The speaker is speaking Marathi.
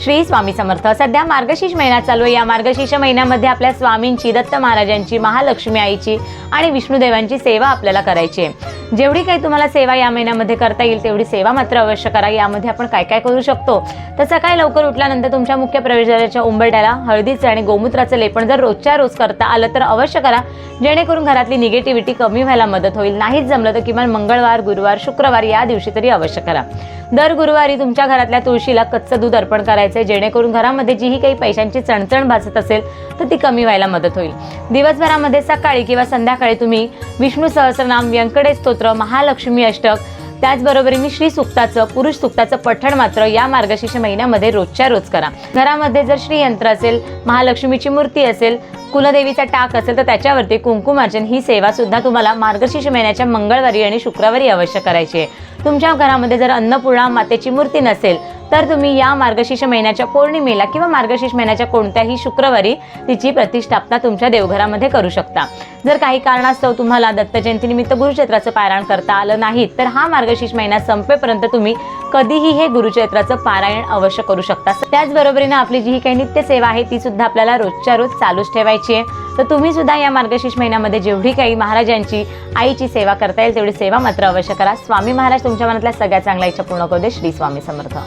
श्री स्वामी समर्थ। सध्या मार्गशीर्ष महिना चालू आहे। या मार्गशीर्ष महिन्यामध्ये आपल्या स्वामींची, दत्त महाराजांची, महालक्ष्मी आईची आणि विष्णुदेवांची सेवा आपल्याला करायची आहे। जेवढी काही तुम्हाला सेवा या महिन्यामध्ये करता येईल तेवढी सेवा मात्र अवश्य करा। यामध्ये आपण काय काय करू शकतो तर सकाळी लवकर उठल्यानंतर तुमच्या मुख्य प्रवेशद्वाराच्या उंबरठ्याला हळदीचे आणि गोमूत्राचे लेपन जर रोजच्या रोज करता आलं तर अवश्य करा, जेणेकरून घरातली निगेटिव्हिटी कमी व्हायला मदत होईल। नाहीच जमलं तर किमान मंगळवार, गुरुवार, शुक्रवार या दिवशी तरी अवश्य करा। दर गुरुवारी तुमच्या घरातल्या तुळशीला कच्चं दूध अर्पण करायचे, जेणेकरून घरामध्ये जीही काही पैशांची चणचण भासत असेल तर ती कमी व्हायला मदत होईल। दिवसभरामध्ये सकाळी किंवा संध्याकाळी तुम्ही विष्णू सहस्रनाम, व्यंकटेश स्तोत्र, महालक्ष्मी अष्टक, त्याचबरोबरीने श्री सूक्ताचं, पुरुष सूक्ताचं पठण मात्र या मार्गशीर्ष महिन्यामध्ये रोजच्या रोज करा। घरामध्ये जर श्रीयंत्र असेल, महालक्ष्मीची मूर्ती असेल, कुलदेवीचा टाक असेल तर त्याच्यावरती कुंकुमार्चन ही सेवा सुद्धा तुम्हाला मार्गशीर्ष महिन्याच्या मंगळवारी आणि शुक्रवारी अवश्य करायची आहे। तुमच्या घरामध्ये जर अन्नपूर्णा मातेची मूर्ती नसेल तर तुम्ही या मार्गशीर्ष महिन्याच्या पौर्णिमेला किंवा मार्गशीर्ष महिन्याच्या कोणत्याही शुक्रवारी तिची प्रतिष्ठापना तुमच्या देवघरामध्ये करू शकता। जर काही कारणास्तव तुम्हाला दत्त जयंतीनिमित्त गुरुचरित्राचं पारायण करता आलं नाही तर हा मार्गशीर्ष महिना संपेपर्यंत तुम्ही कधीही हे गुरुचरित्राचं पारायण अवश्य करू शकता। त्याचबरोबरीने आपली जी काही नित्य सेवा आहे ती सुद्धा आपल्याला रोजच्या रोज चालूच ठेवायची आहे। तर तुम्ही सुद्धा या मार्गशीर्ष महिन्यामध्ये जेवढी काही महाराजांची, आईची सेवा करता येईल तेवढी सेवा मात्र अवश्य करा। स्वामी महाराज तुमच्या मनातल्या सगळ्या चांगल्या इच्छा पूर्ण करू दे। श्री स्वामी समर्थ।